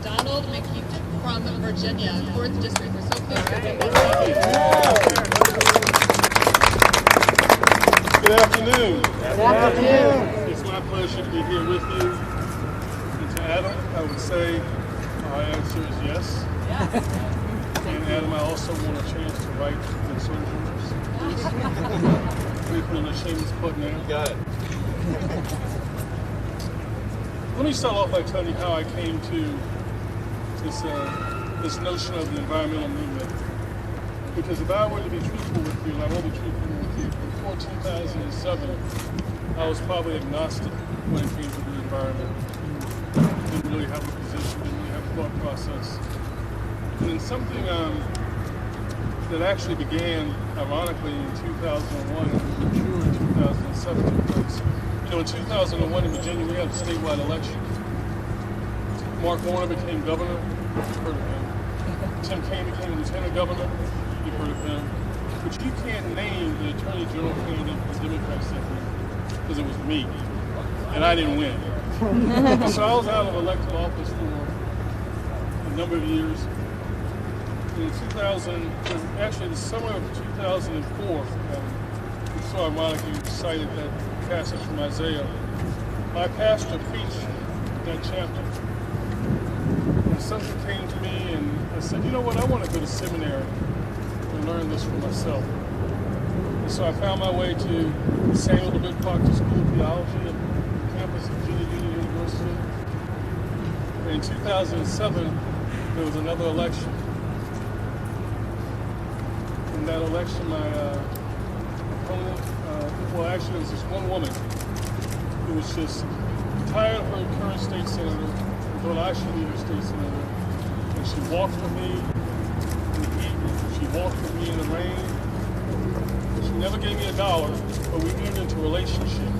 McEachin from Virginia, 4th District. We're so pleased to be with you. Good afternoon. Good afternoon. It's my pleasure to be here with you. And to Adam, I would say our answer is yes. And Adam, I also want a chance to write the soldiers. We put in a shameless plug now. Got it. Let me start off by telling you how I came to this notion of the environmental movement. Because if I were to be truthful with you, and I will be truthful with you, before 2007, I was probably agnostic when it came to the environment. Didn't really have a position, didn't really have a thought process. And then something that actually began, ironically, in 2001 and matured in 2007 took place. You know, in 2001 in Virginia, we had a statewide election. Mark Warner became governor. You've heard of him. Tim Kaine became lieutenant governor. You've heard of him. But you can't name the attorney general candidate for the Democrats that year because it was me, and I didn't win. So I was out of elected office for a number of years. In 2000, actually the summer of 2004, it's so ironically you cited that passage from Isaiah. My pastor preached that chapter. And something came to me and I said, you know what, I want to go to seminary and learn this for myself. And so I found my way to Samuel DeWitt Proctor School of Theology at the campus of Virginia Union University. And in 2007, there was another election. In that election, my opponent, well actually it was this one woman who was just tired of her current state senator and thought I should be her state senator. And she walked with me in the heat, she walked with me in the rain. She never gave me $1, but we entered into a relationship.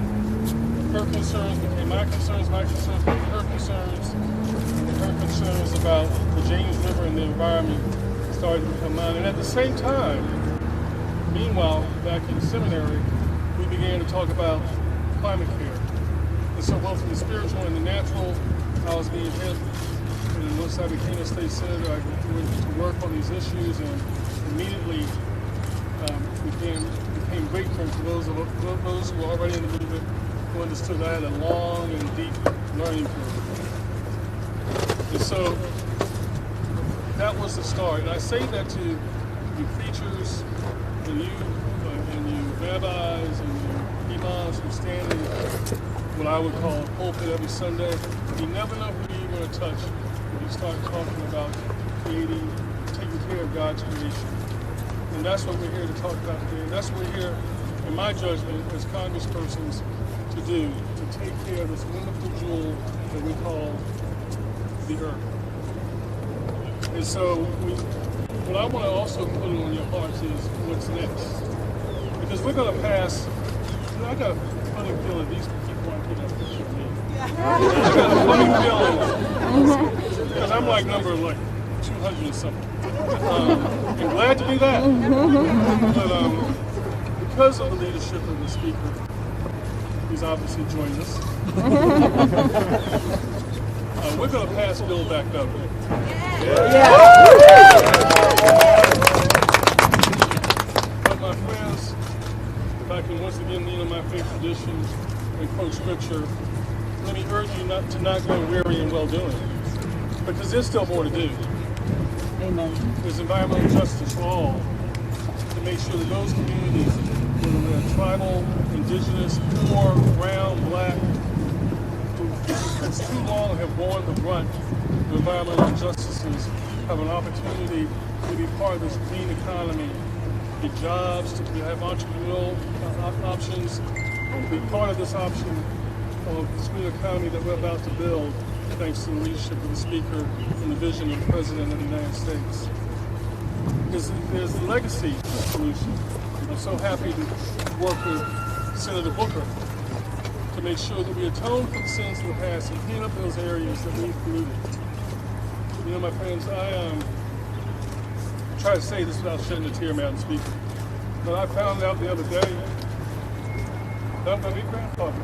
Her concerns became my concerns became her concerns, and her concerns about the James River and the environment started to become mine. And at the same time, meanwhile, back in seminary, we began to talk about climate care. And so both in the spiritual and the natural, I was being hit. And then once I became a state senator, I went to work on these issues and immediately became great friends with those who were already in the movement, who understood that I had a long and deep learning curve. And so that was the start. And I say that to you preachers and you rabbis and you imams who stand in what I would call a pulpit every Sunday. You never know who you're going to touch when you start talking about taking care of God's creation. And that's what we're here to talk about today. And that's what we're here, in my judgment, as congresspersons to do, to take care of this wonderful jewel that we call the earth. And so what I want to also put on your hearts is what's next. Because we're going to pass, I got a funny feeling these people aren't getting a picture of me. I got a funny feeling, because I'm like number 200 and something. I'm glad to do that. But because of the leadership of the speaker, he's obviously joined us. We're going to pass Bill back up. But my friends, if I can once again lean on my faith traditions and quote scripture, let me urge you to not grow weary in well-doing, because there's still more to do. Amen. There's environmental justice for all, to make sure that those communities, whether they're tribal, indigenous, poor, brown, black, who for too long have borne the brunt of environmental injustices, have an opportunity to be part of this green economy, to get jobs, to have entrepreneurial options, to be part of this option of this green economy that we're about to build, thanks to the leadership of the Speaker and the vision of the President of the United States. There's the legacy solution. I'm so happy to work with Senator Booker to make sure that we atone for the sins of the past and clean up those areas that we've polluted. You know, my friends, I try to say this without shedding a tear, Madam Speaker, but I found out the other day that I'm going to be grandfather.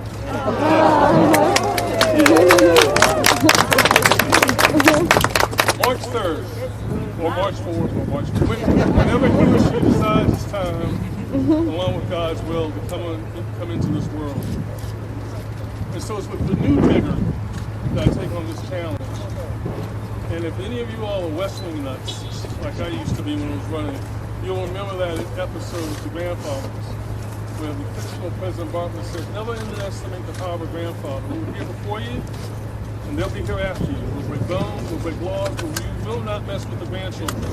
March 3rd, or March 4th, or March 5th, whenever he or she decides it's time, along with God's will, to come into this world. And so it's with the new vigor that I take on this challenge. And if any of you all are wrestling nuts, like I used to be when I was running, you'll remember that episode with the grandfathers, where the fictional President Bartlett said, never underestimate the power of a grandfather. We were here before you, and they'll be here after you. We'll break bones, we'll break laws, but we will not mess with the grandchildren.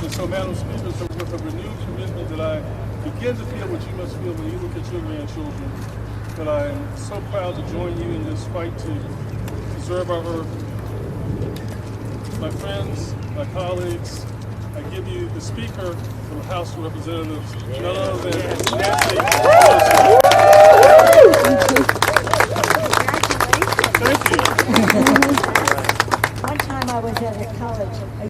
And so, Madam Speaker, so with a renewed commitment that I begin to feel what you must feel when you look at your grandchildren, that I am so proud to join you in this fight to preserve our earth. My friends, my colleagues, I give you the Speaker of the House of Representatives, none other than Nancy Pelosi. Thank you. One time I was at a college,